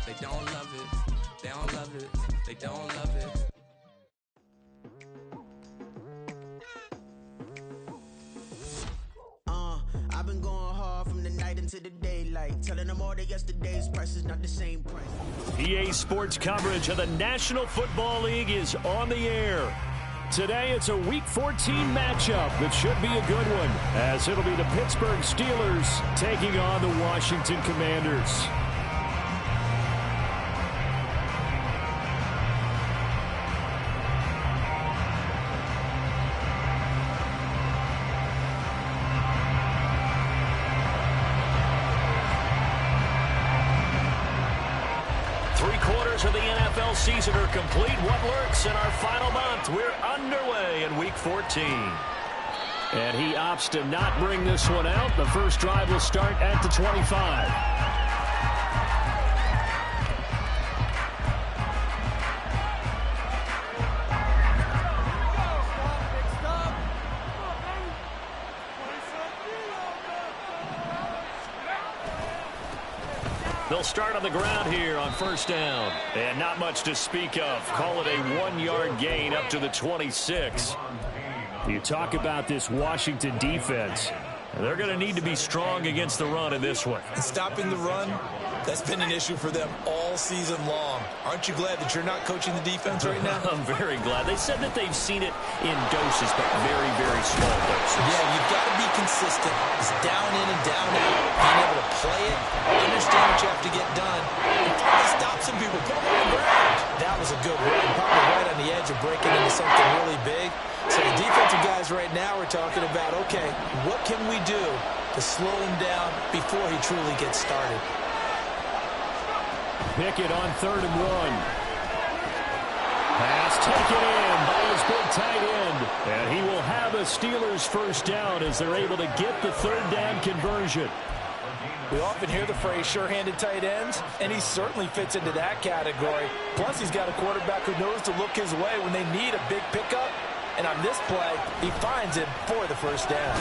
They don't love it. They don't love it. They don't love it. I've been going hard from the night into the daylight, telling them all that yesterday's price is not the same price. EA Sports coverage of the National Football League is on the air. Today it's a Week 14 matchup that should be a good one, as it'll be the Pittsburgh Steelers taking on the Washington Commanders. Of the NFL season are complete. What lurks in our final month? We're underway in Week 14. And he opts to not bring this one out. The first drive will start at the 25. They'll start on the ground here on first down. And not much to speak of. Call it a 1-yard gain up to the 26. You talk about this Washington defense. They're going to need to be strong against the run in this one. Stopping the run, that's been an issue for them all season long. Aren't you glad that you're not coaching the defense right now? I'm very glad. They said that they've seen it in doses, but very, very small doses. Yeah, you've got to be consistent. It's down in and down out. Being able to play it, understand what you have to get done, and probably stop some people, put them on the ground. That was a good run, probably right on the edge of breaking into something really big. So the defensive guys right now are talking about, okay, what can we do to slow him down before he truly gets started? Pickett on 3rd and 1. Pass taken in by his big tight end. And he will have a Steelers first down as they're able to get the 3rd down conversion. We often hear the phrase sure-handed tight ends, and he certainly fits into that category. Plus, he's got a quarterback who knows to look his way when they need a big pickup. And on this play, he finds it for the first down.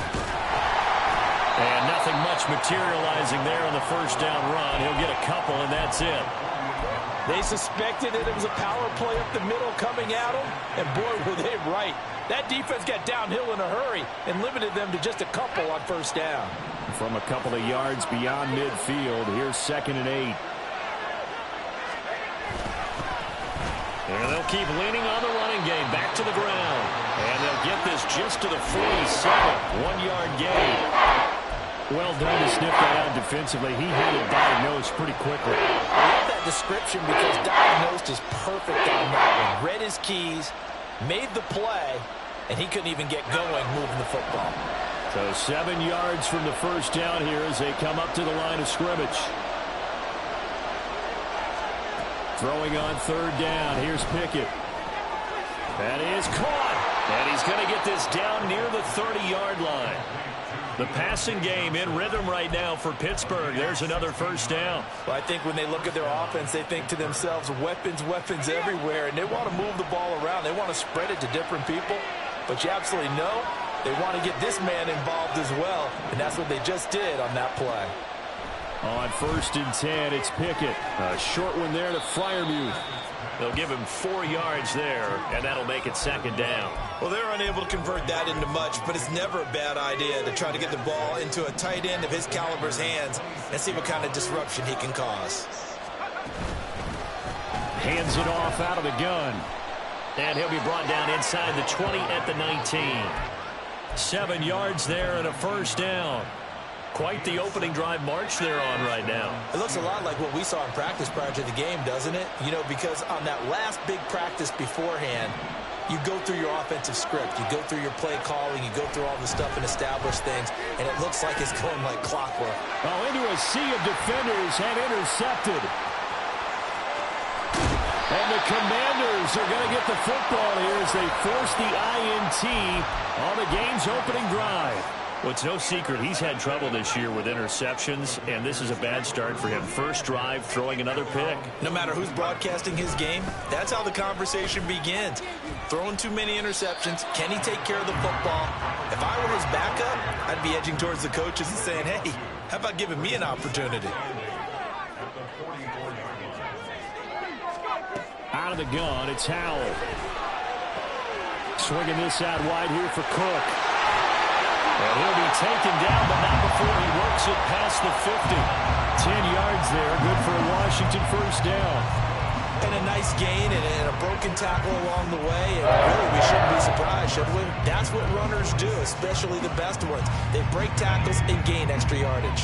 And nothing much materializing there on the first down run. He'll get a couple, and that's it. They suspected that it was a power play up the middle coming at him, and boy, were they right. That defense got downhill in a hurry and limited them to just a couple on first down. From a couple of yards beyond midfield, here's 2nd and 8. And they'll keep leaning on the running game back to the ground. And they'll get this just to the 47. 1-yard gain. Well done to sniff that out defensively. He had it diagnosed pretty quickly. I love that description because diagnosed is perfect on that one. Read his keys, made the play, and he couldn't even get going moving the football. So 7 yards from the first down here as they come up to the line of scrimmage. Throwing on 3rd down. Here's Pickett. That is caught. And he's going to get this down near the 30-yard line. The passing game in rhythm right now for Pittsburgh. There's another first down. Well, I think when they look at their offense, they think to themselves, weapons, weapons everywhere. And they want to move the ball around. They want to spread it to different people. But you absolutely know they want to get this man involved as well. And that's what they just did on that play. On 1st and 10, it's Pickett. A short one there to Freiermuth. They'll give him 4 yards there, and that'll make it 2nd down. Well, they're unable to convert that into much, but it's never a bad idea to try to get the ball into a tight end of his caliber's hands and see what kind of disruption he can cause. Hands it off out of the gun. And he'll be brought down inside the 20 at the 19. 7 yards there and a first down. Quite the opening drive march they're on right now. It looks a lot like what we saw in practice prior to the game, doesn't it? You know, because on that last big practice beforehand, you go through your offensive script. You go through your play calling. You go through all the stuff and establish things. And it looks like it's going like clockwork. Oh, into a sea of defenders and intercepted. And the Commanders are going to get the football here as they force the INT on the game's opening drive. Well, it's no secret he's had trouble this year with interceptions, and this is a bad start for him. First drive, throwing another pick. No matter who's broadcasting his game, that's how the conversation begins. Throwing too many interceptions, can he take care of the football? If I were his backup, I'd be edging towards the coaches and saying, hey, how about giving me an opportunity? out of the gun. It's Howell. Swinging this out wide here for Cook. And he'll be taken down, but not before he works it past the 50. 10 yards there, good for a Washington first down. And a nice gain and a broken tackle along the way. And really, we shouldn't be surprised, should we? That's what runners do, especially the best ones. They break tackles and gain extra yardage.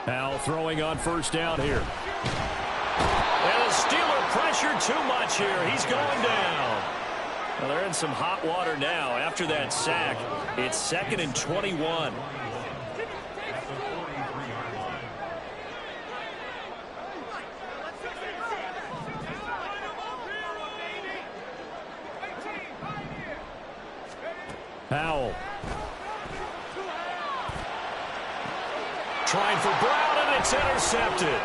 Howell throwing on first down here. And the Steeler pressure too much here. He's going down. Well, they're in some hot water now after that sack. It's 2nd and 21. Howell. Trying for Brown, and it's intercepted.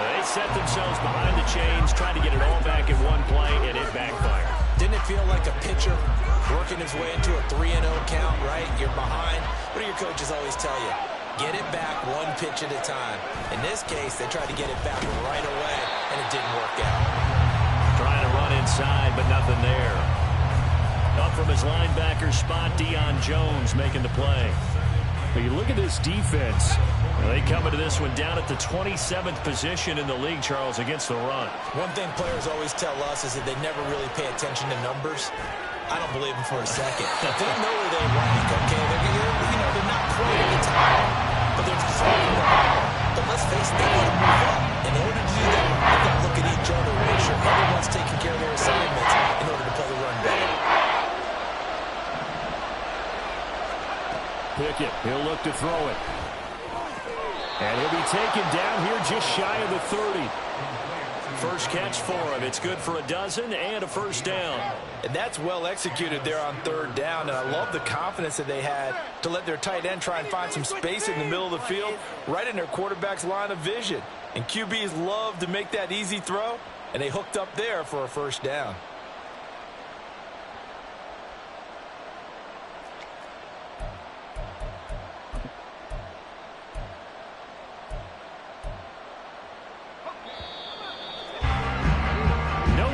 They set themselves behind the chains, tried to get it all back in one play, and it backfired. Didn't it feel like a pitcher working his way into a 3-0 count, right? You're behind. What do your coaches always tell you? Get it back one pitch at a time. In this case, they tried to get it back right away, and it didn't work out. Trying to run inside, but nothing there. Up from his linebacker spot, Deion Jones making the play. But you look at this defense. They come into this one down at the 27th position in the league, Charles, against the run. One thing players always tell us is that they never really pay attention to numbers. I don't believe them for a second. They know where they rank, okay? They're not quite at the top, but they're far from the bottom. But let's face it, they need to move up. In order to do that, they've got to look at each other and make sure everyone's taking care of their assignments in order to play the run better. Pickett, he'll look to throw it. And he'll be taken down here just shy of the 30. First catch for him. It's good for a dozen and a first down. And that's well executed there on 3rd down. And I love the confidence that they had to let their tight end try and find some space in the middle of the field, right in their quarterback's line of vision. And QBs love to make that easy throw, and they hooked up there for a first down.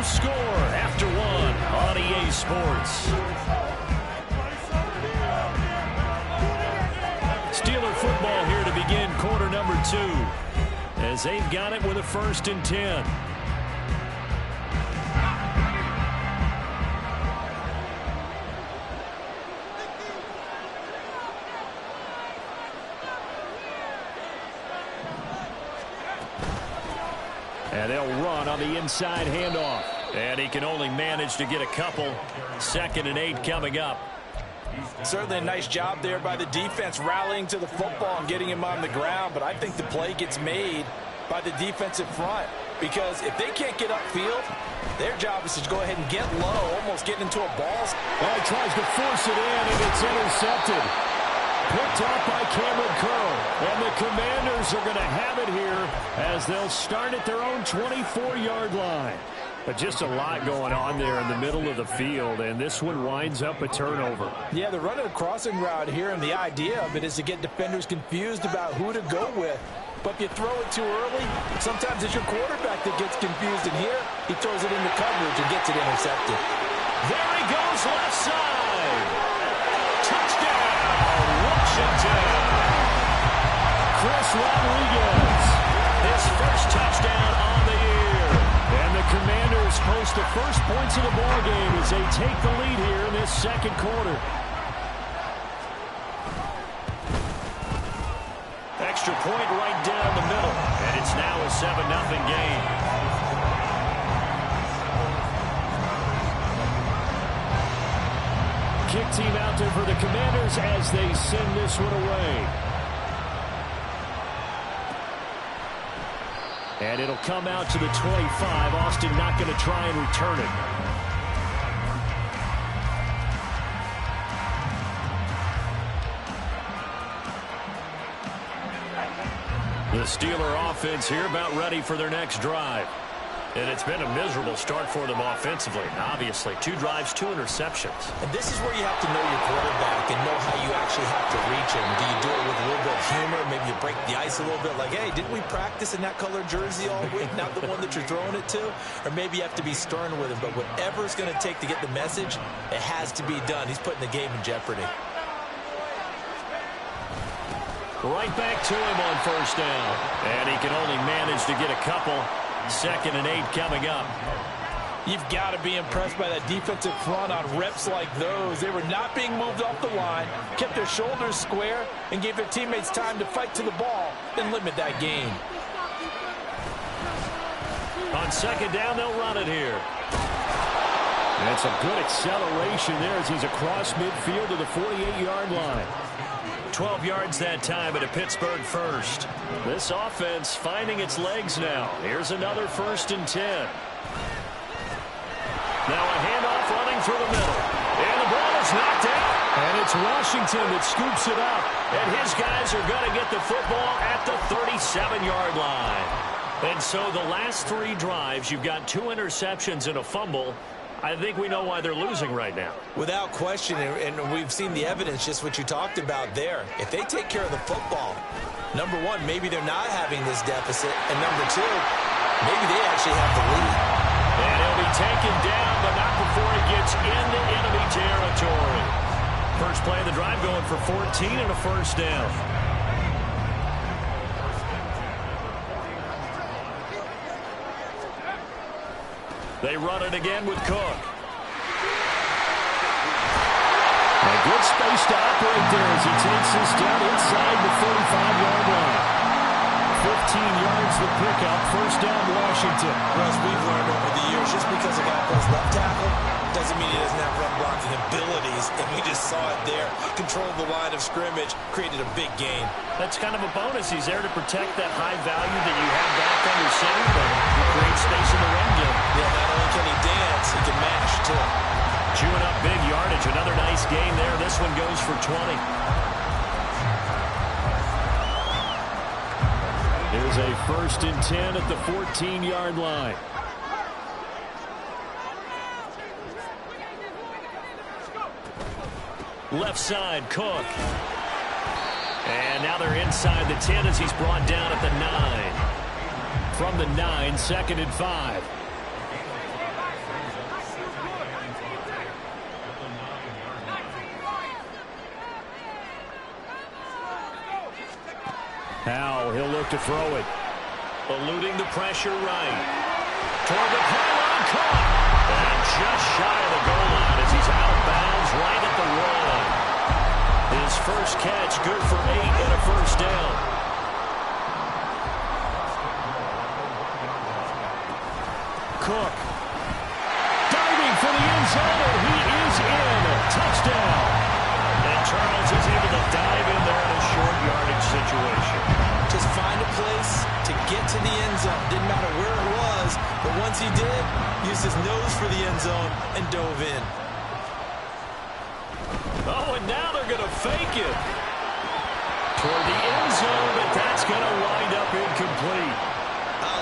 Score after one on EA Sports. Steeler football here to begin quarter number 2 as they've got it with a 1st and 10. And they'll run on the inside handoff. And he can only manage to get a couple. 2nd and 8 coming up. Certainly a nice job there by the defense rallying to the football and getting him on the ground. But I think the play gets made by the defensive front. Because if they can't get upfield, their job is to go ahead and get low, almost get into a ball. Well, he tries to force it in, and it's intercepted. Picked off by Cameron Curl. And the Commanders are going to have it here as they'll start at their own 24-yard line. But just a lot going on there in the middle of the field, and this one winds up a turnover. Yeah, they're running a crossing route here, and the idea of it is to get defenders confused about who to go with. But if you throw it too early, sometimes it's your quarterback that gets confused, and here he throws it into coverage and gets it intercepted. There he goes, left side. Touchdown, Washington. Chris Rodriguez, his first touchdown on the year. And the Commanders post the first points of the ball game as they take the lead here in this 2nd quarter. Extra point right down the middle, and it's now a 7-0 game. Kick team out there for the Commanders as they send this one away. And it'll come out to the 25. Austin not going to try and return it. The Steeler offense here about ready for their next drive. And it's been a miserable start for them offensively. Obviously, 2 drives, 2 interceptions. And this is where you have to know your quarterback and know how you actually have to reach him. Do you do it with a little bit of humor? Maybe you break the ice a little bit like, hey, didn't we practice in that color jersey all week? Not the one that you're throwing it to? Or maybe you have to be stern with him. But whatever it's going to take to get the message, it has to be done. He's putting the game in jeopardy. Right back to him on first down. And he can only manage to get a couple. 2nd and 8 coming up. You've got to be impressed by that defensive front on reps like those. They were not being moved off the line, kept their shoulders square, and gave their teammates time to fight to the ball and limit that gain. On 2nd down, they'll run it here. That's a good acceleration there as he's across midfield to the 48-yard line. 12 yards that time at a Pittsburgh first. This offense finding its legs now. Here's another 1st and 10. Now a handoff running through the middle. And the ball is knocked out. And it's Washington that scoops it up. And his guys are going to get the football at the 37-yard line. And so the last 3 drives, you've got 2 interceptions and a fumble. I think we know why they're losing right now. Without question, and we've seen the evidence, just what you talked about there. If they take care of the football, number one, maybe they're not having this deficit, and number 2, maybe they actually have the lead. And he'll be taken down, but not before he gets into enemy territory. First play of the drive going for 14 and a 1st down. They run it again with Cook. A good space to operate there as he takes this down inside the 45-yard line. 15 yards the pickup. First down, Washington. Russ, we've learned over the years, just because a guy plays left tackle doesn't mean he doesn't have run blocking abilities, and we just saw it there. Controlled the line of scrimmage, created a big gain. That's kind of a bonus. He's there to protect that high value that you have back under center, but he creates space in the run game. Yeah, not only can he dance, he can mash, too. Chewing up big yardage. Another nice gain there. This one goes for 20. Here's a 1st and 10 at the 14-yard line. Left side, Cook. And now they're inside the 10 as he's brought down at the 9. From the 9, 2nd and 5. Now he'll look to throw it. Eluding the pressure right. Toward the pylon, caught. And just shy of the goal line as he's out of bounds right at the run. His first catch good for 8 and a 1st down. Cook. Diving for the end zone, and he is in. Touchdown. And Charles is able to dive in there in a short yardage situation. Just find a place to get to the end zone. Didn't matter where it was, but once he did, used his nose for the end zone and dove in. Oh, and now they're going to fake it. Toward the end zone, but that's going to wind up incomplete.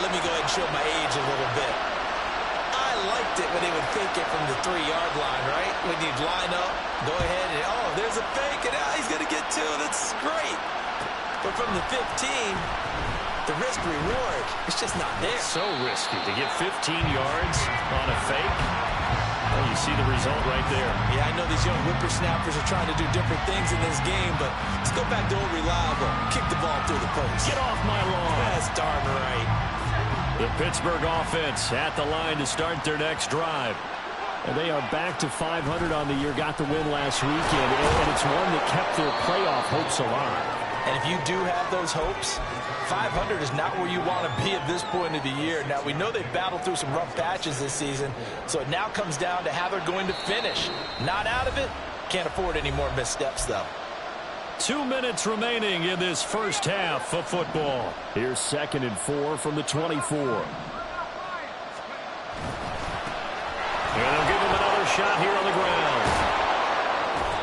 Let me go ahead and show my age a little bit. I liked it when they would fake it from the 3-yard line, right? When you'd line up, go ahead and, oh, there's a fake, and now he's going to get 2. That's great. But from the 15, the risk-reward, it's just not there. So risky to get 15 yards on a fake. Well, you see the result right there. Yeah, I know these young whippersnappers are trying to do different things in this game, but let's go back to old reliable. Kick the ball through the post. Get off my lawn. That's darn right. The Pittsburgh offense at the line to start their next drive. And they are back to 500 on the year, got the win last weekend, and it's one that kept their playoff hopes alive. And if you do have those hopes, 500 is not where you want to be at this point of the year. Now, we know they've battled through some rough patches this season, so it now comes down to how they're going to finish. Not out of it. Can't afford any more missteps, though. 2 minutes remaining in this first half of football. Here's 2nd and 4 from the 24. And they'll give him another shot here on the ground.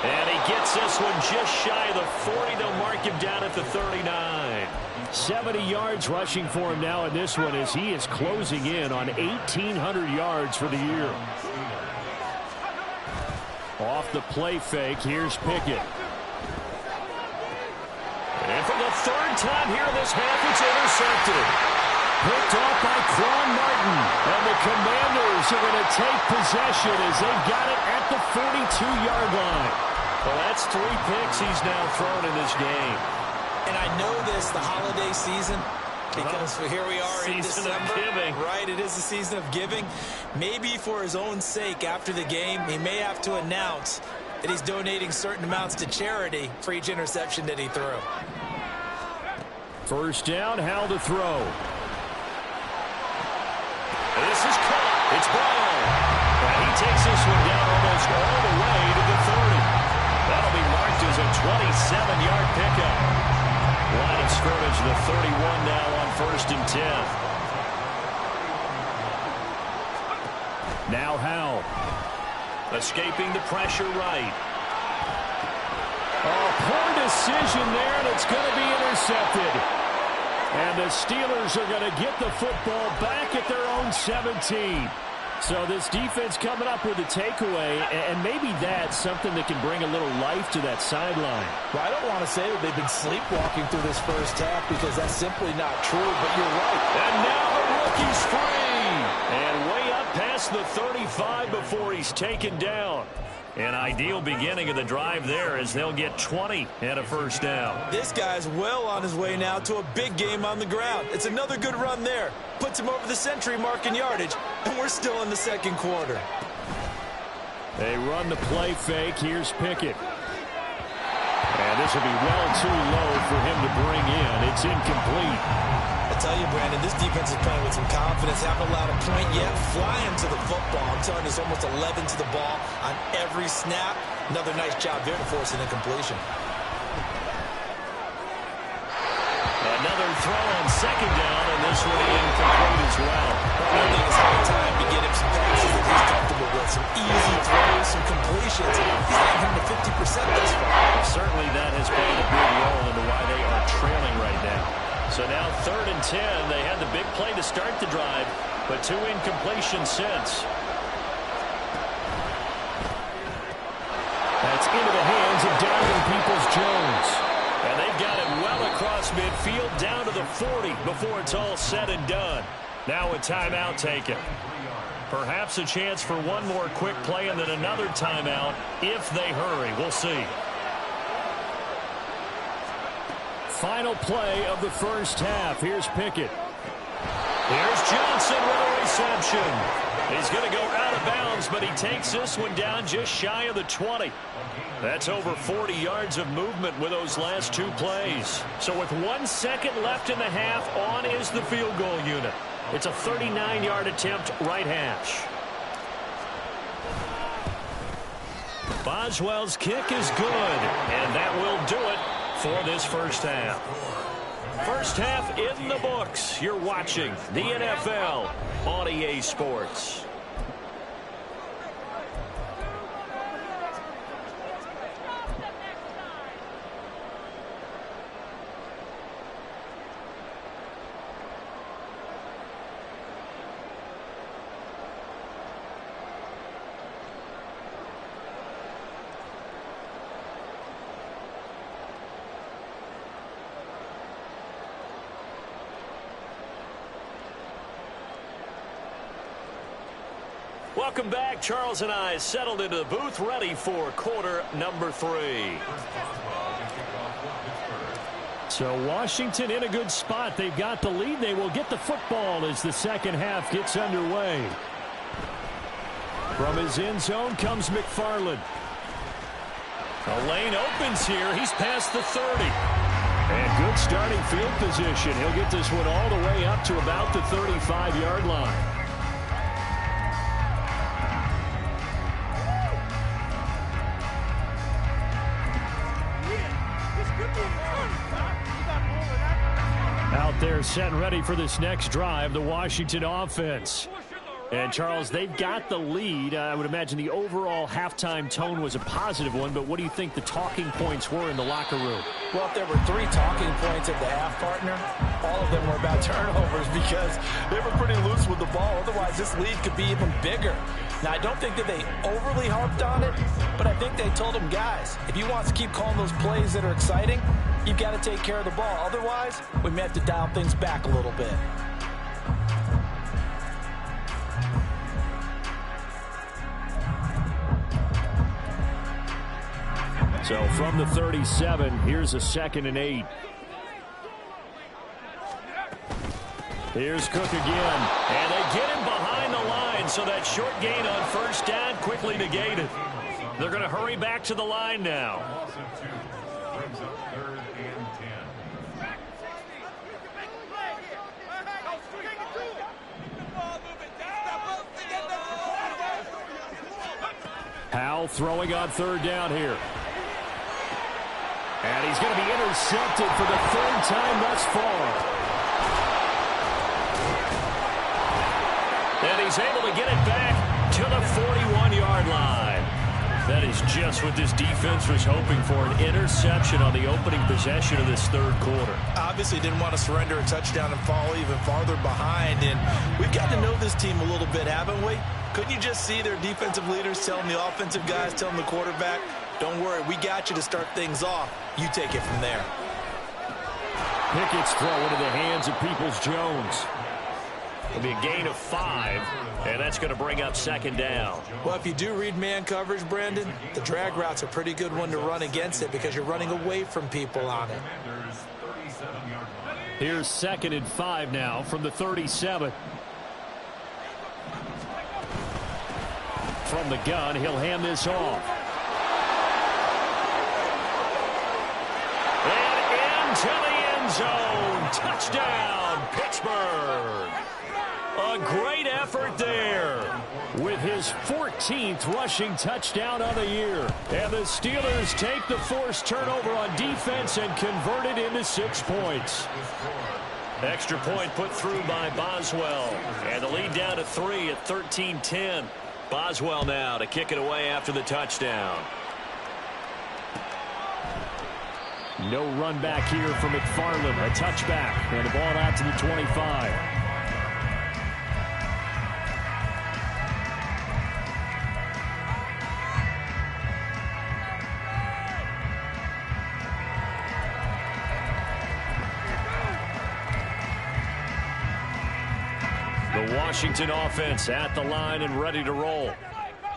And he gets this one just shy of the 40. They'll mark him down at the 39. 70 yards rushing for him now in this one as he is closing in on 1,800 yards for the year. Off the play fake, here's Pickett. And for the third time here in this half, it's intercepted. Picked off by Quan Martin. And the Commanders are going to take possession as they've got it at the 42-yard line. Well, that's 3 picks he's now thrown in this game. And I know this, the holiday season, because here we are in December. Season of giving. Right, it is the season of giving. Maybe for his own sake after the game, he may have to announce that he's donating certain amounts to charity for each interception that he threw. First down, Howell to throw. This is caught. It's Brown. And he takes this one down almost all the way to the 30. That'll be marked as a 27-yard pickup. Line of scrimmage, the 31 now on 1st and 10. Now Howell. Escaping the pressure right. Oh, poor decision there, and it's going to be intercepted. And the Steelers are going to get the football back at their own 17. So this defense coming up with a takeaway, and maybe that's something that can bring a little life to that sideline. Well, I don't want to say that they've been sleepwalking through this first half because that's simply not true, but you're right. And now the rookie's free. And way up past the 35 before he's taken down. An ideal beginning of the drive there as they'll get 20 and a first down. This guy's well on his way now to a big game on the ground. It's another good run there. Puts him over the century mark in yardage, and we're still in the second quarter. They run the play fake. Here's Pickett. And this will be well too low for him to bring in. It's incomplete. I tell you, Brandon, this defense is playing with some confidence. Haven't allowed a point yet. Flying to the football. I'm telling you, there's almost 11 to the ball on every snap. Another nice job there to force an incompletion. Another throw on second down, and this one incomplete as well. I think it's high time to get him some passes that he's comfortable with. Some easy throws, some completions. He's not hitting the 50% thus far. Certainly that has played a big role into why they are trailing right now. So now 3rd and 10. They had the big play to start the drive, but 2 incompletions since. That's into the hands of Donovan Peoples-Jones. And they've got it well across midfield down to the 40 before it's all said and done. Now a timeout taken. Perhaps a chance for one more quick play and then another timeout if they hurry. We'll see. Final play of the first half. Here's Pickett. Here's Johnson with a reception. He's going to go out of bounds, but he takes this one down just shy of the 20. That's over 40 yards of movement with those last 2 plays. So with 1 second left in the half, on is the field goal unit. It's a 39-yard attempt, right hash. Boswell's kick is good, and that will do it for this first half. First half in the books. You're watching the NFL on EA Sports. Welcome back. Charles and I settled into the booth ready for quarter number 3. So Washington in a good spot. They've got the lead. They will get the football as the second half gets underway. From his end zone comes McFarland. The lane opens here. He's past the 30. And good starting field position. He'll get this one all the way up to about the 35-yard line. Out there set and ready for this next drive, the Washington offense. And, Charles, they've got the lead. I would imagine the overall halftime tone was a positive one, but what do you think the talking points were in the locker room? Well, if there were 3 talking points at the half, partner, all of them were about turnovers because they were pretty loose with the ball. Otherwise, this lead could be even bigger. Now, I don't think that they overly harped on it, but I think they told them, guys, if you want to keep calling those plays that are exciting, you've got to take care of the ball. Otherwise, we may have to dial things back a little bit. So from the 37, here's a 2nd and 8. Here's Cook again. And they get him behind the line, so that short gain on first down quickly negated. They're going to hurry back to the line now. Howell throwing on 3rd down here. And he's going to be intercepted for the 3rd time thus far. And he's able to get it back to the 41-yard line. That is just what this defense was hoping for, an interception on the opening possession of this 3rd quarter. Obviously didn't want to surrender a touchdown and fall even farther behind. And we've got to know this team a little bit, haven't we? Couldn't you just see their defensive leaders telling the offensive guys, telling the quarterback, don't worry, we got you to start things off. You take it from there. Pickett's throw into the hands of Peoples-Jones. It'll be a gain of 5, and that's going to bring up 2nd down. Well, if you do read man coverage, Brandon, the drag route's a pretty good one to run against it because you're running away from people on it. Here's 2nd and 5 now from the 37. From the gun, he'll hand this off. And into the end zone. Touchdown, Pittsburgh. A great effort there with his 14th rushing touchdown of the year. And the Steelers take the forced turnover on defense and convert it into 6 points. Extra point put through by Boswell. And the lead down to 3 at 13-10. Boswell now to kick it away after the touchdown. No run back here for McFarland. A touchback. And the ball out to the 25. The Washington offense at the line and ready to roll.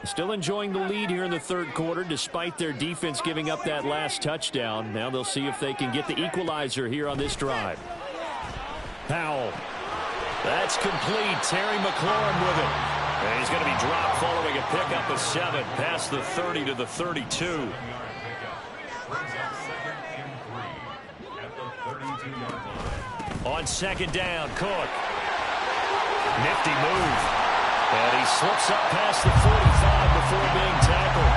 Still enjoying the lead here in the 3rd quarter despite their defense giving up that last touchdown. Now they'll see if they can get the equalizer here on this drive. Powell. That's complete. Terry McLaurin with it. And he's going to be dropped following a pickup of 7 past the 30 to the 32. On 2nd down, Cook. Nifty move. And he slips up past the 45 before being tackled.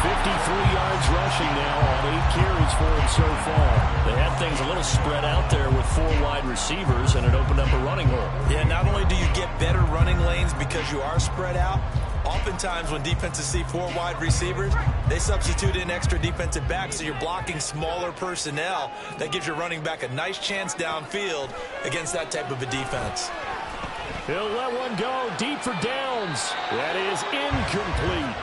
53 yards rushing now on 8 carries for him so far. They had things a little spread out there with 4 wide receivers, and it opened up a running hole. Yeah, not only do you get better running lanes because you are spread out, oftentimes when defenses see 4 wide receivers, they substitute in extra defensive backs, so you're blocking smaller personnel. That gives your running back a nice chance downfield against that type of a defense. He'll let one go deep for Downs. That is incomplete.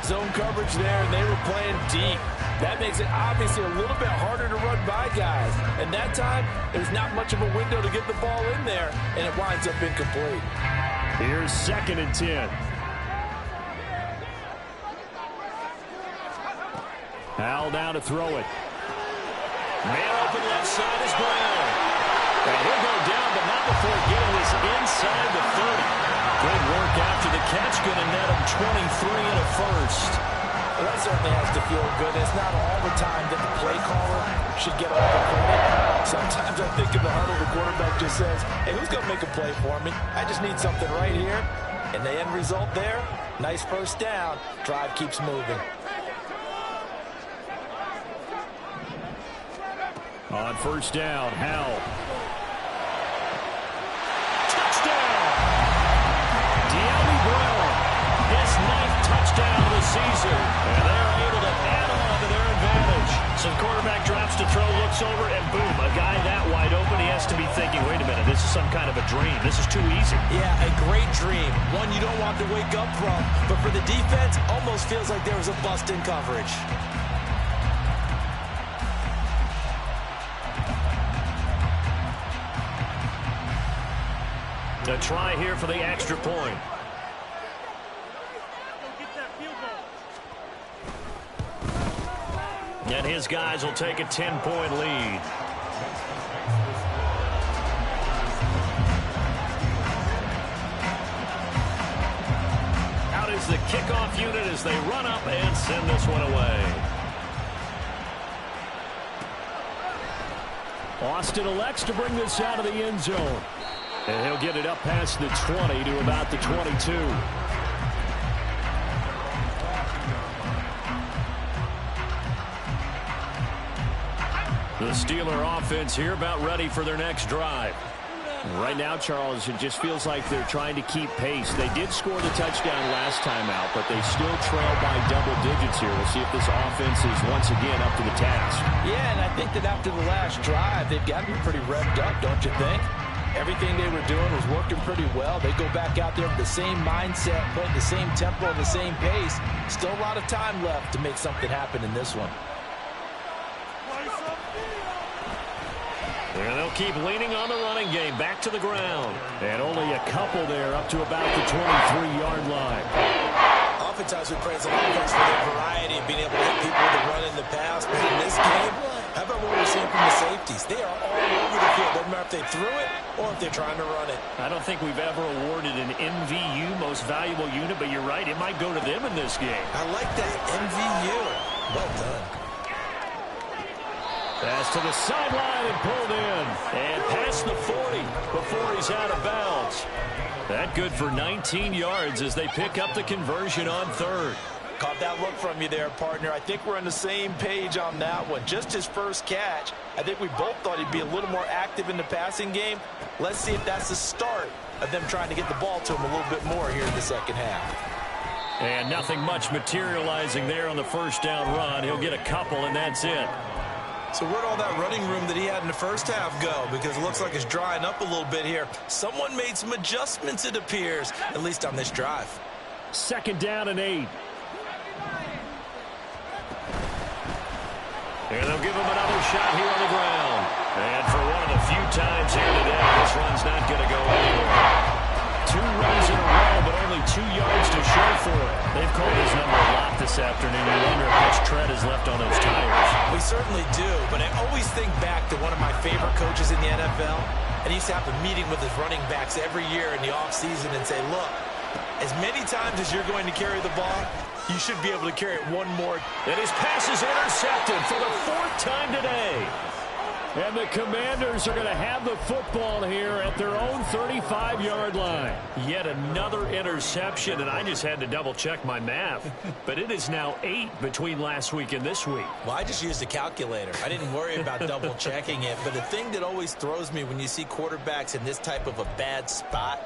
Zone coverage there, and they were playing deep. That makes it obviously a little bit harder to run by guys. And that time, there's not much of a window to get the ball in there, and it winds up incomplete. Here's 2nd and 10. Howell down to throw it. Man open left side is Brown. And he'll go down, but not before getting this inside the 30. Good work after the catch. Going to net him 23 and a first. Well, that certainly has to feel good. It's not all the time that the play caller should get all the credit. Sometimes I think in the huddle, the quarterback just says, hey, who's going to make a play for me? I just need something right here. And the end result there, nice first down. Drive keeps moving. On first down, Howell. season. And they're able to add on to their advantage. So the quarterback drops to throw, looks over, and boom, a guy that wide open, he has to be thinking, wait a minute, this is some kind of a dream. This is too easy. Yeah, a great dream. One you don't want to wake up from. But for the defense, almost feels like there was a bust in coverage. A try here for the extra point. And his guys will take a 10-point lead. Out is the kickoff unit as they run up and send this one away. Austin elects to bring this out of the end zone. And he'll get it up past the 20 to about the 22. The Steeler offense here about ready for their next drive. Right now, Charles, it just feels like they're trying to keep pace. They did score the touchdown last time out, but they still trail by double digits here. We'll see if this offense is once again up to the task. Yeah, and I think that after the last drive, they've got to be pretty revved up, don't you think? Everything they were doing was working pretty well. They go back out there with the same mindset, playing the same tempo and the same pace. Still a lot of time left to make something happen in this one. And they'll keep leaning on the running game, back to the ground. And only a couple there up to about the 23-yard line. Oftentimes we praise an offense for their variety of being able to hit people with the run and the pass. But in this game, how about what we're seeing from the safeties? They are all over the field. Doesn't matter if they threw it or if they're trying to run it. I don't think we've ever awarded an MVU, most valuable unit, but you're right, it might go to them in this game. I like that, MVU. Well done. Pass to the sideline and pulled in. And past the 40 before he's out of bounds. That good for 19 yards as they pick up the conversion on third. Caught that look from you there, partner. I think we're on the same page on that one. Just his first catch. I think we both thought he'd be a little more active in the passing game. Let's see if that's the start of them trying to get the ball to him a little bit more here in the second half. And nothing much materializing there on the first down run. He'll get a couple, and that's it. So where'd all that running room that he had in the first half go? Because it looks like it's drying up a little bit here. Someone made some adjustments, it appears, at least on this drive. Second down and 8. And they'll give him another shot here on the ground. And for one of the few times here today, this run's not going to go anywhere. 2 runs in a row, but only 2 yards to show for it. They've called his number a lot this afternoon. You wonder how much tread is left on those tires. We certainly do, but I always think back to one of my favorite coaches in the NFL. And he used to have a meeting with his running backs every year in the offseason and say, look, as many times as you're going to carry the ball, you should be able to carry it one more. And his pass is intercepted for the 4th time today. And the Commanders are going to have the football here at their own 35-yard line. Yet another interception, and I just had to double-check my math. But it is now 8 between last week and this week. Well, I just used a calculator. I didn't worry about double-checking it. But the thing that always throws me when you see quarterbacks in this type of a bad spot,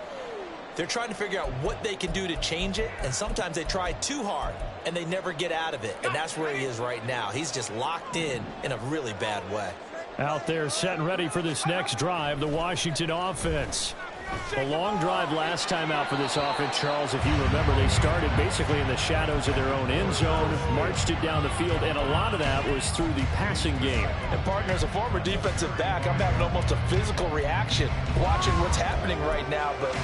they're trying to figure out what they can do to change it, and sometimes they try too hard, and they never get out of it. And that's where he is right now. He's just locked in a really bad way. Out there set and ready for this next drive, the Washington offense. A long drive last time out for this offense, Charles. If you remember, they started basically in the shadows of their own end zone, marched it down the field, and a lot of that was through the passing game. And, partner, as a former defensive back, I'm having almost a physical reaction watching what's happening right now. But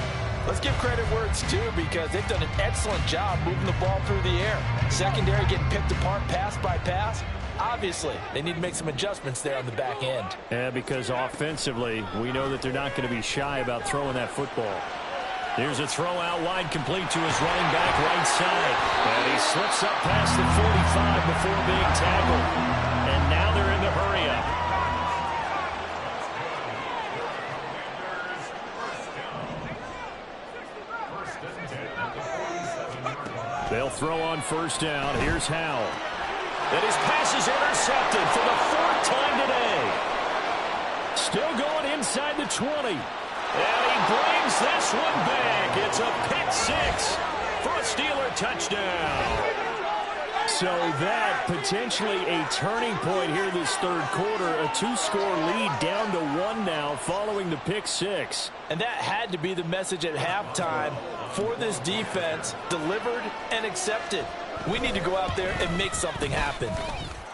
let's give credit where it's due, because they've done an excellent job moving the ball through the air. Secondary getting picked apart pass by pass. Obviously, they need to make some adjustments there on the back end. Yeah, because offensively, we know that they're not going to be shy about throwing that football. Here's a throw out wide, complete to his running back right side. And he slips up past the 45 before being tackled. And now they're in the hurry up. They'll throw on first down. Here's Howell. And his pass is intercepted for the 4th time today. Still going inside the 20. And he brings this one back. It's a pick 6 for a Steeler touchdown. So that potentially a turning point here this third quarter. A 2-score lead down to 1 now following the pick six. And that had to be the message at halftime for this defense, delivered and accepted. We need to go out there and make something happen.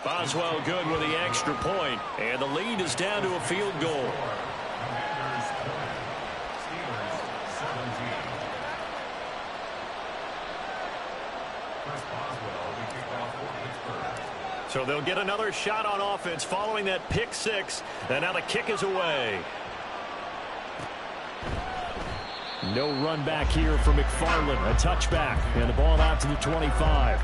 Boswell good with the extra point, and the lead is down to a field goal. So they'll get another shot on offense following that pick six, and now the kick is away. No run back here for McFarland. A touchback, and the ball out to the 25.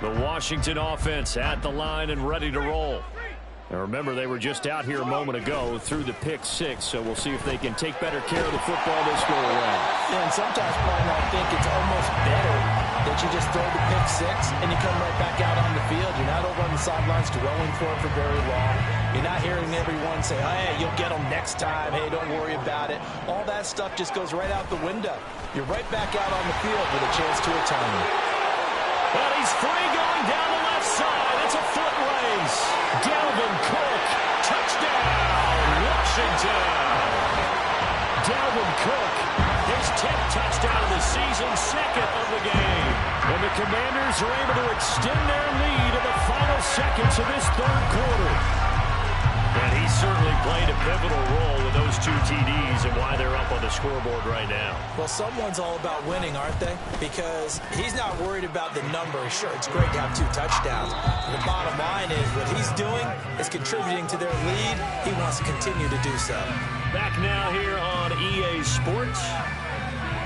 The Washington offense at the line and ready to roll. And remember, they were just out here a moment ago through the pick six, so we'll see if they can take better care of the football this go around. Yeah, and sometimes, Brian, I think it's almost better that you just throw the pick six and you come right back out on the field. You're not over on the sidelines dwelling for it for very long. You're not hearing everyone say, hey, you'll get them next time. Hey, don't worry about it. All that stuff just goes right out the window. You're right back out on the field with a chance to atone. Well, he's free going down the left side. It's a foot race. Dalvin Cook, touchdown, Washington. Dalvin Cook, his 10th touchdown of the season, second of the game. And the Commanders are able to extend their lead in the final seconds of this third quarter. And he certainly played a pivotal role with those 2 TDs and why they're up on the scoreboard right now. Well, someone's all about winning, aren't they? Because he's not worried about the number. Sure, it's great to have 2 touchdowns. The bottom line is what he's doing is contributing to their lead. He wants to continue to do so. Back now here on EA Sports,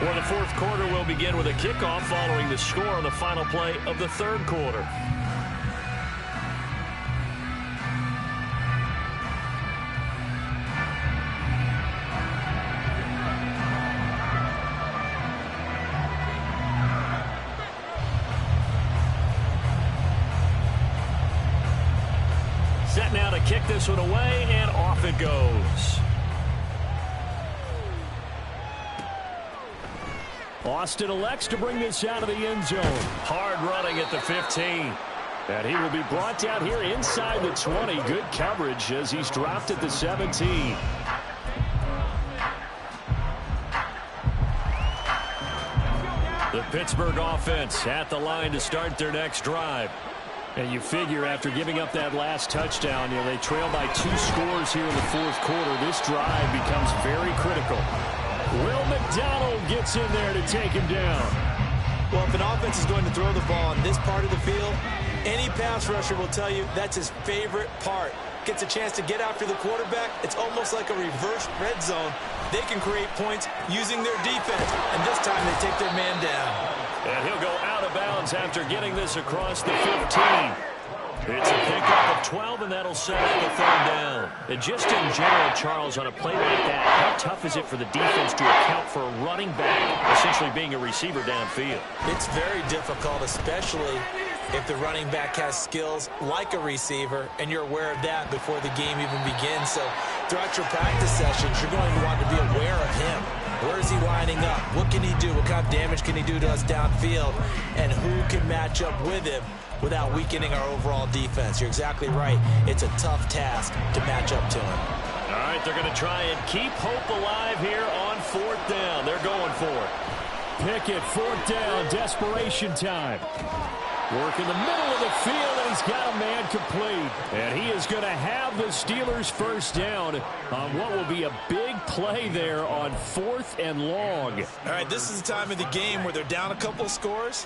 where the fourth quarter will begin with a kickoff following the score on the final play of the third quarter. Set now to kick this one away, and off it goes. Austin elects to bring this out of the end zone. Hard running at the 15. And he will be brought down here inside the 20. Good coverage as he's dropped at the 17. The Pittsburgh offense at the line to start their next drive. And you figure after giving up that last touchdown, they trail by 2 scores here in the fourth quarter. This drive becomes very critical. Will McDonald gets in there to take him down. Well, if an offense is going to throw the ball on this part of the field, any pass rusher will tell you that's his favorite part. Gets a chance to get after the quarterback. It's almost like a reverse red zone. They can create points using their defense, and this time they take their man down. And he'll go out of bounds after getting this across the 15. It's a pickup of 12, and that'll set up the third down. And just in general, Charles, on a play like that, how tough is it for the defense to account for a running back essentially being a receiver downfield? It's very difficult, especially if the running back has skills like a receiver, and you're aware of that before the game even begins. So throughout your practice sessions, you're going to want to be aware of him. Where is he lining up? What can he do? What kind of damage can he do to us downfield? And who can match up with him without weakening our overall defense? You're exactly right. It's a tough task to match up to him. All right, they're going to try and keep hope alive here on fourth down. They're going for it. Pickett, fourth down, desperation time. Work in the middle of the field, and he's got a man complete. And he is going to have the Steelers first down on what will be a big play there on 4th and long. All right, this is the time of the game where they're down a couple of scores,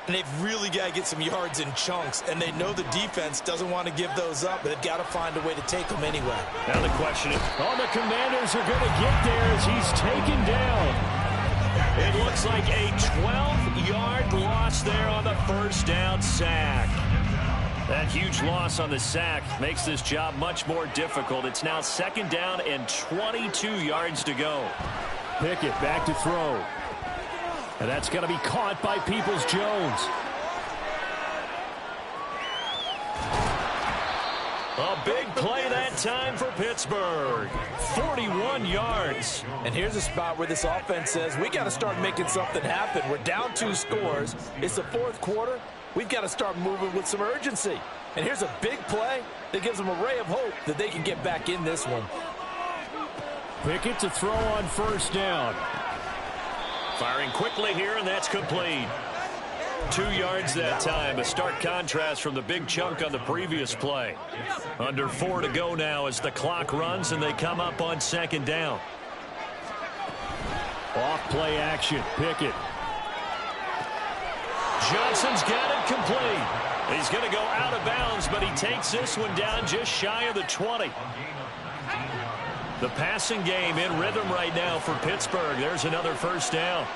and they've really got to get some yards in chunks, and they know the defense doesn't want to give those up, but they've got to find a way to take them anyway. Now the question is, the Commanders are going to get there as he's taken down. It looks like a 12-yard loss there on the first down sack. That huge loss on the sack makes this job much more difficult. It's now 2nd down and 22 yards to go. Pickett back to throw. And that's going to be caught by Peoples-Jones. A big play that time for Pittsburgh. 41 yards. And here's a spot where this offense says, we got to start making something happen. We're down 2 scores. It's the fourth quarter. We've got to start moving with some urgency. And here's a big play that gives them a ray of hope that they can get back in this one. Pickett to throw on first down. Firing quickly here, and that's complete. 2 yards that time, a stark contrast from the big chunk on the previous play. Under 4 to go now as the clock runs and they come up on second down. Off play action, Pickett. Johnson's got it complete. He's going to go out of bounds, but he takes this one down just shy of the 20. The passing game in rhythm right now for Pittsburgh. There's another first down.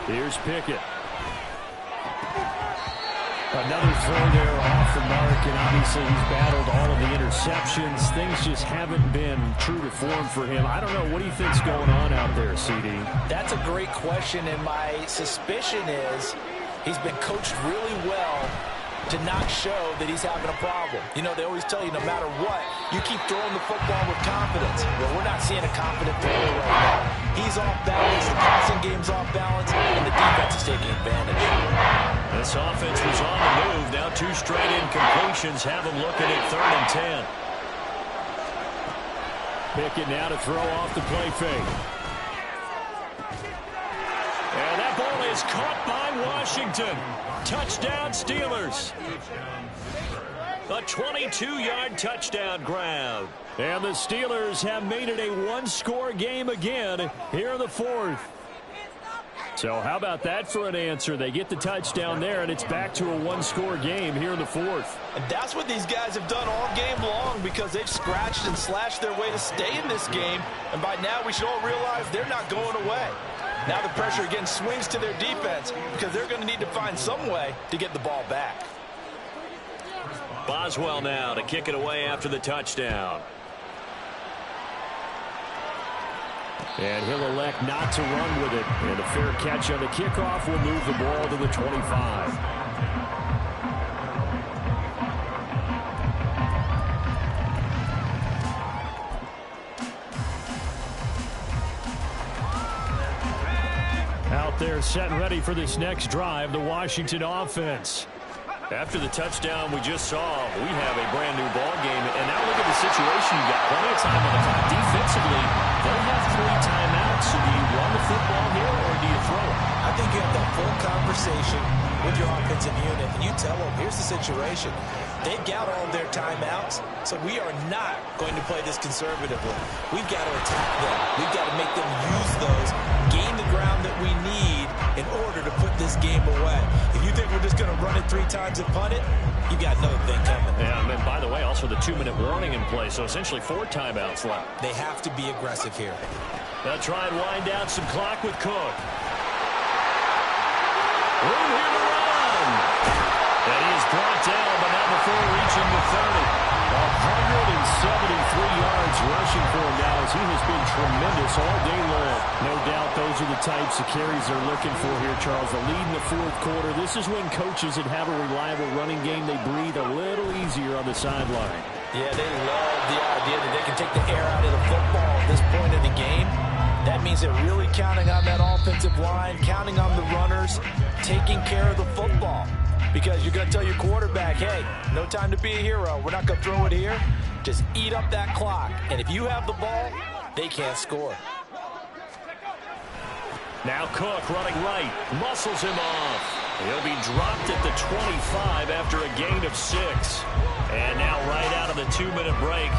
Here's Pickett. Another throw there off the mark, and obviously he's battled all of the interceptions. Things just haven't been true to form for him. I don't know. What do you think's going on out there, CD? That's a great question, and my suspicion is he's been coached really well to not show that he's having a problem. You know, they always tell you no matter what, you keep throwing the football with confidence. Well, we're not seeing a confident thrower right now. He's off balance, the passing game's off balance, and the defense is taking advantage. This offense was on the move. Now 2 straight incompletions have them looking at 3rd and 10. Pickett now to throw off the play fake. And that ball is caught by Washington. Touchdown, Steelers. A 22-yard touchdown grab. And the Steelers have made it a 1-score game again here in the 4th. So how about that for an answer? They get the touchdown there, and it's back to a 1-score game here in the 4th. And that's what these guys have done all game long because they've scratched and slashed their way to stay in this game. And by now we should all realize they're not going away. Now the pressure again swings to their defense because they're going to need to find some way to get the ball back. Boswell now to kick it away after the touchdown. And he'll elect not to run with it. And a fair catch on the kickoff will move the ball to the 25. Out there set and ready for this next drive, the Washington offense. After the touchdown we just saw, we have a brand new ball game. And now look at the situation. You got plenty of time on the clock. Defensively, they have 3 timeouts. So do you run the football here or do you throw it? I think you have that full conversation with your offensive unit, and you tell them, here's the situation. They've got all their timeouts, so we are not going to play this conservatively. We've got to attack them. We've got to make them use those, gain the ground that we need in order to put this game away. If you think we're just going to run it 3 times and punt it, you've got another thing coming. Yeah, and by the way, also the 2-minute warning in play, so essentially 4 timeouts left. They have to be aggressive here. They'll try and wind down some clock with Cook. Room here to run. And he is brought down, but not before reaching the 30. 173 yards rushing for him now as he has been tremendous all day long. No doubt those are the types of carries they're looking for here, Charles. The lead in the 4th quarter. This is when coaches that have a reliable running game, they breathe a little easier on the sideline. Yeah, they love the idea that they can take the air out of the football at this point of the game. That means they're really counting on that offensive line, counting on the runners, taking care of the football. Because you're going to tell your quarterback, hey, no time to be a hero. We're not going to throw it here. Just eat up that clock. And if you have the ball, they can't score. Now Cook running right, muscles him off. He'll be dropped at the 25 after a gain of 6. And now right out of the 2-minute break,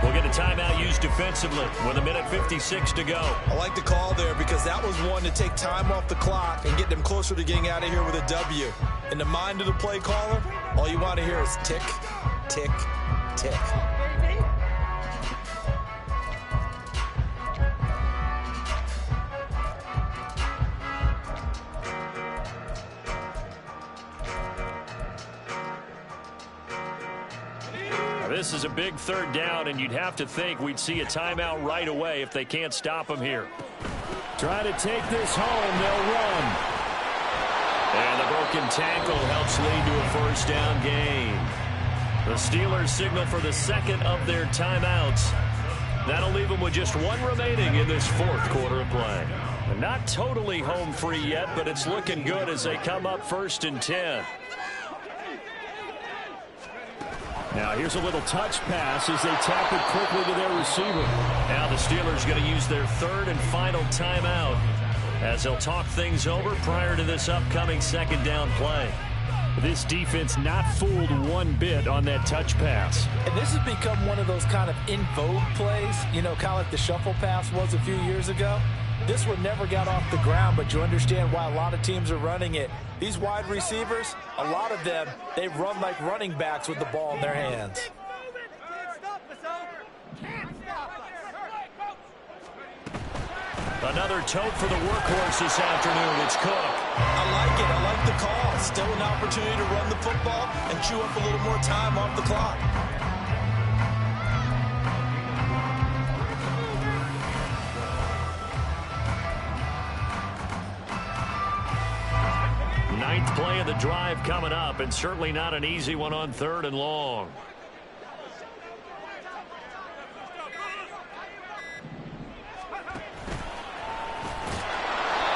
we'll get a timeout used defensively with 1:56 to go. I like the call there because that was one to take time off the clock and get them closer to getting out of here with a W. In the mind of the play caller, all you want to hear is tick, tick, tick. This is a big 3rd down, and you'd have to think we'd see a timeout right away if they can't stop him here. Try to take this home. They'll run. And the broken tackle helps lead to a 1st down gain. The Steelers signal for the second of their timeouts. That'll leave them with just one remaining in this fourth quarter of play. Not totally home free yet, but it's looking good as they come up 1st and 10. Now here's a little touch pass as they tap it quickly to their receiver. Now the Steelers going to use their third and final timeout as they'll talk things over prior to this upcoming second down play. This defense not fooled one bit on that touch pass. And this has become one of those kind of in vogue plays, you know, kind of like the shuffle pass was a few years ago. This one never got off the ground, but you understand why a lot of teams are running it. These wide receivers, a lot of them, they run like running backs with the ball in their hands. Another tote for the workhorse this afternoon. It's Cook. I like it. I like the call. Still an opportunity to run the football and chew up a little more time off the clock. Ninth play of the drive coming up, and certainly not an easy one on 3rd and long.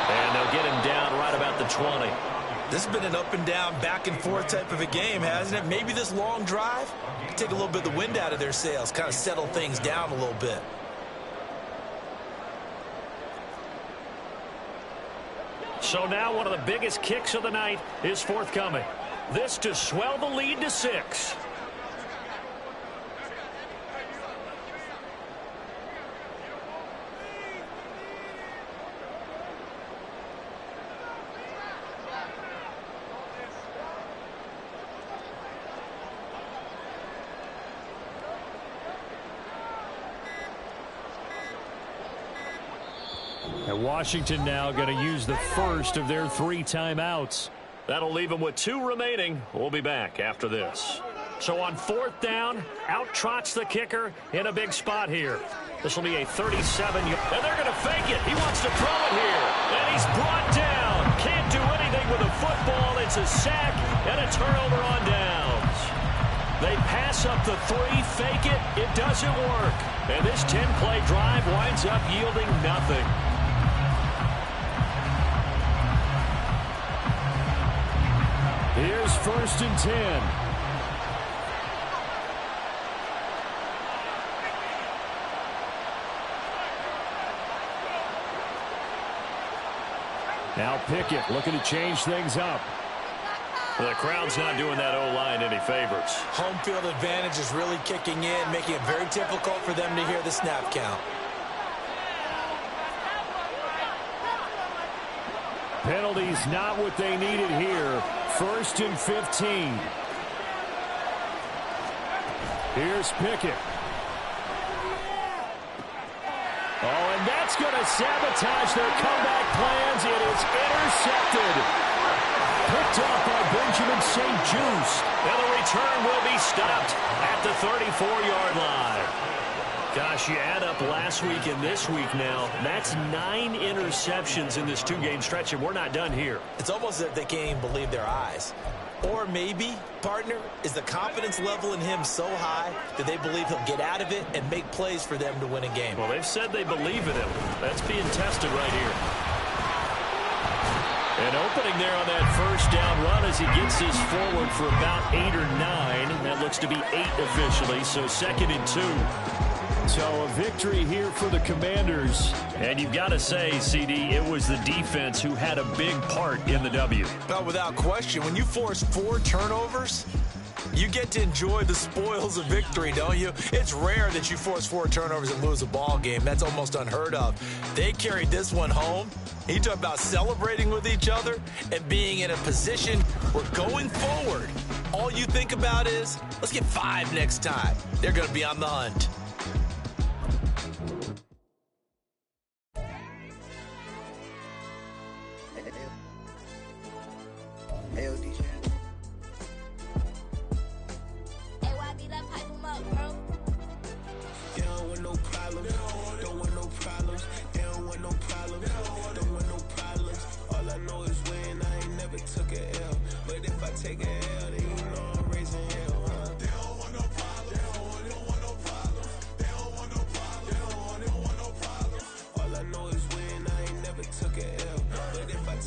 And they'll get him down right about the 20. This has been an up and down, back and forth type of a game, hasn't it? Maybe this long drive can take a little bit of the wind out of their sails, kind of settle things down a little bit. So now one of the biggest kicks of the night is forthcoming. This to swell the lead to 6. And Washington now going to use the first of their 3 timeouts. That'll leave them with 2 remaining. We'll be back after this. So on 4th down, out trots the kicker in a big spot here. This will be a 37-yard. And they're going to fake it. He wants to throw it here. And he's brought down. Can't do anything with a football. It's a sack and a turnover on downs. They pass up the 3, fake it. It doesn't work. And this 10-play drive winds up yielding nothing. Here's 1st and 10. Now Pickett looking to change things up. The crowd's not doing that O-line any favors. Home field advantage is really kicking in, making it very difficult for them to hear the snap count. Penalties not what they needed here. 1st and 15. Here's Pickett. Oh, and that's going to sabotage their comeback plans. It is intercepted. Picked up by Benjamin St-Juste. And the return will be stopped at the 34-yard line. Gosh, you add up last week and this week now, that's 9 interceptions in this 2-game stretch, and we're not done here. It's almost as if they can't even believe their eyes. Or maybe, partner, is the confidence level in him so high that they believe he'll get out of it and make plays for them to win a game. Well, they've said they believe in him. That's being tested right here. And opening there on that 1st down run as he gets this forward for about 8 or 9. That looks to be 8 officially, so 2nd and 2. So a victory here for the Commanders. And you've got to say, CD, it was the defense who had a big part in the W. Well, without question, when you force 4 turnovers, you get to enjoy the spoils of victory, don't you? It's rare that you force 4 turnovers and lose a ball game. That's almost unheard of. They carried this one home. You talk about celebrating with each other and being in a position where going forward, all you think about is, let's get 5 next time. They're going to be on the hunt. Take a L, then you know I'm raising hell, huh? They don't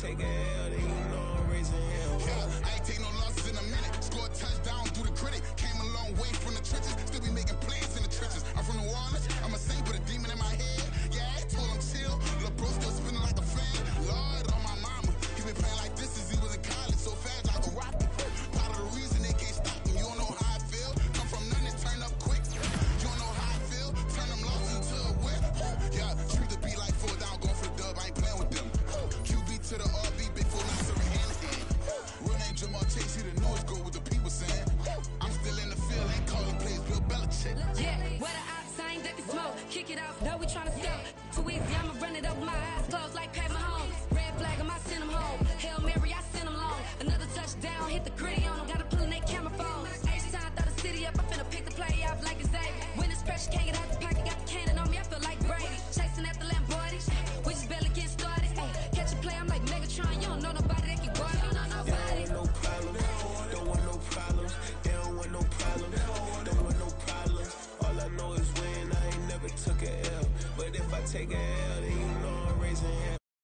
take it.